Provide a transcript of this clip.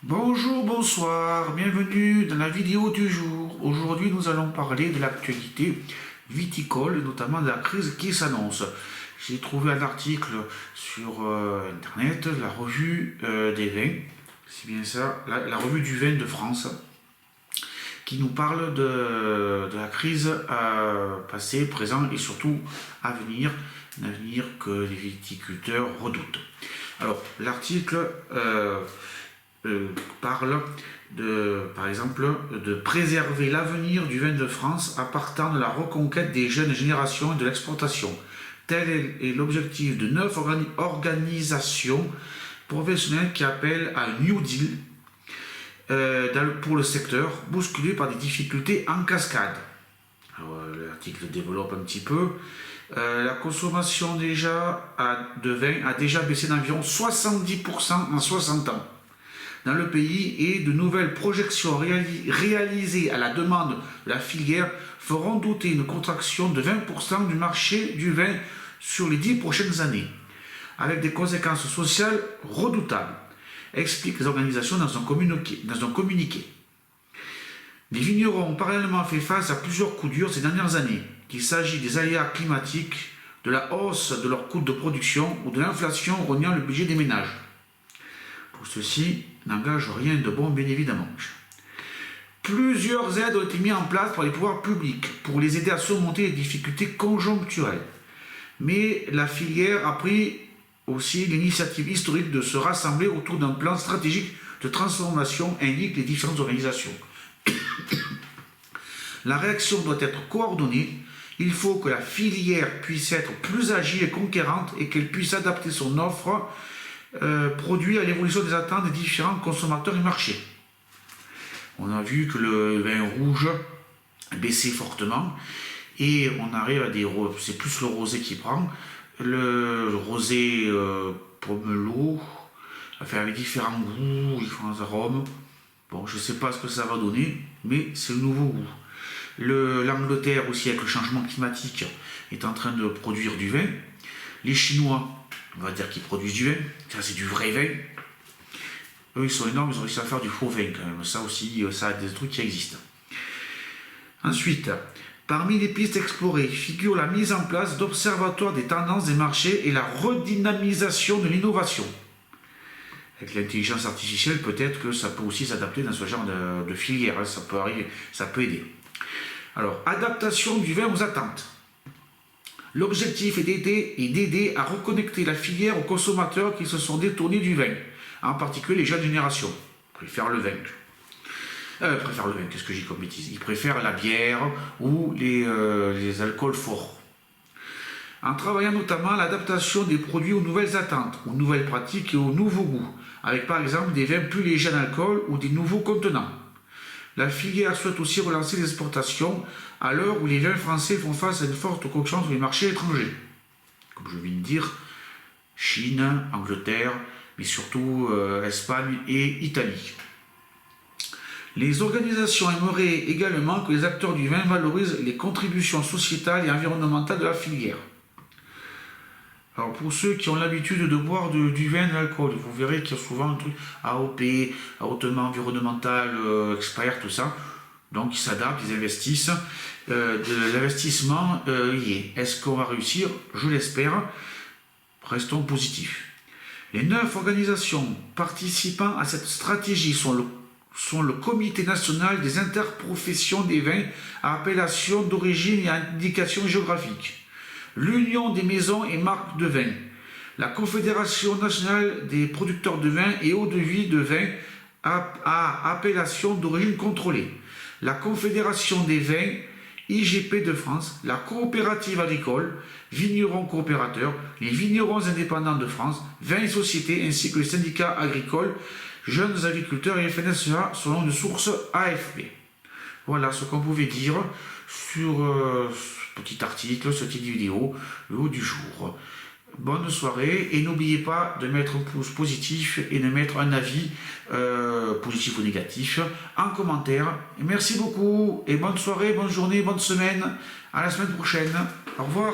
Bonjour, bonsoir, bienvenue dans la vidéo du jour. Aujourd'hui, nous allons parler de l'actualité viticole, et notamment de la crise qui s'annonce. J'ai trouvé un article sur internet, la revue des vins, c'est bien ça, la revue du vin de France, qui nous parle de la crise passée, présente et surtout à venir, un avenir que les viticulteurs redoutent. Alors, l'article parle par exemple, de préserver l'avenir du vin de France à partant de la reconquête des jeunes générations et de l'exportation. Tel est l'objectif de 9 organisations professionnelles qui appellent à un New Deal pour le secteur, bousculé par des difficultés en cascade. L'article développe un petit peu. La consommation de vin a déjà baissé d'environ 70% en 60 ans dans le pays, et de nouvelles projections réalisées à la demande de la filière feront douter une contraction de 20% du marché du vin sur les 10 prochaines années, avec des conséquences sociales redoutables, expliquent les organisations dans un communiqué. Les vignerons ont parallèlement fait face à plusieurs coups durs ces dernières années, qu'il s'agit des aléas climatiques, de la hausse de leurs coûts de production ou de l'inflation rognant le budget des ménages. Tout ceci n'engage rien de bon, bien évidemment. Plusieurs aides ont été mises en place par les pouvoirs publics pour les aider à surmonter les difficultés conjoncturelles. Mais la filière a pris aussi l'initiative historique de se rassembler autour d'un plan stratégique de transformation, indiquent les différentes organisations. La réaction doit être coordonnée. Il faut que la filière puisse être plus agile et conquérante et qu'elle puisse adapter son offre produit à l'évolution des attentes des différents consommateurs et marchés. On a vu que le vin rouge baissait fortement et on arrive à c'est plus le rosé qui prend. Le rosé pomelo, avec différents goûts, différents arômes. Bon, je ne sais pas ce que ça va donner, mais c'est le nouveau goût. L'Angleterre aussi, avec le changement climatique, est en train de produire du vin. Les Chinois, on va dire qu'ils produisent du vin, ça c'est du vrai vin. Eux ils sont énormes, ils ont réussi à faire du faux vin quand même. Ça aussi, ça a des trucs qui existent. Ensuite, parmi les pistes explorées figure la mise en place d'observatoires des tendances des marchés et la redynamisation de l'innovation. Avec l'intelligence artificielle, peut-être que ça peut aussi s'adapter dans ce genre de filière, ça peut arriver, ça peut aider. Alors, adaptation du vin aux attentes. L'objectif est d'aider à reconnecter la filière aux consommateurs qui se sont détournés du vin, en particulier les jeunes générations. Ils préfèrent le vin. Qu'est-ce que j'ai comme bêtise? Ils préfèrent la bière ou les alcools forts. En travaillant notamment à l'adaptation des produits aux nouvelles attentes, aux nouvelles pratiques et aux nouveaux goûts, avec par exemple des vins plus légers en alcool ou des nouveaux contenants. La filière souhaite aussi relancer les exportations à l'heure où les vins français font face à une forte concurrence sur les marchés étrangers. Comme je viens de dire, Chine, Angleterre, mais surtout Espagne et Italie. Les organisations aimeraient également que les acteurs du vin valorisent les contributions sociétales et environnementales de la filière. Alors pour ceux qui ont l'habitude de boire du vin et de l'alcool, vous verrez qu'il y a souvent un truc AOP, à hautement environnemental, expert, tout ça. Donc ils s'adaptent, ils investissent. De l'investissement y est. Est-ce qu'on va réussir? Je l'espère. Restons positifs. Les 9 organisations participant à cette stratégie sont le Comité national des interprofessions des vins à appellation d'origine et à indication géographique, l'Union des maisons et marques de vin, la Confédération nationale des producteurs de vin et eau-de-vie de vin à appellation d'origine contrôlée, la Confédération des vins IGP de France, la Coopérative agricole, Vignerons coopérateurs, les Vignerons indépendants de France, Vins et Sociétés, ainsi que les syndicats agricoles, Jeunes agriculteurs et FNSEA selon une source AFP. Voilà ce qu'on pouvait dire sur ce petit article, ce petite vidéo, le haut du jour. Bonne soirée et n'oubliez pas de mettre un pouce positif et de mettre un avis positif ou négatif en commentaire. Et merci beaucoup et bonne soirée, bonne journée, bonne semaine. À la semaine prochaine. Au revoir.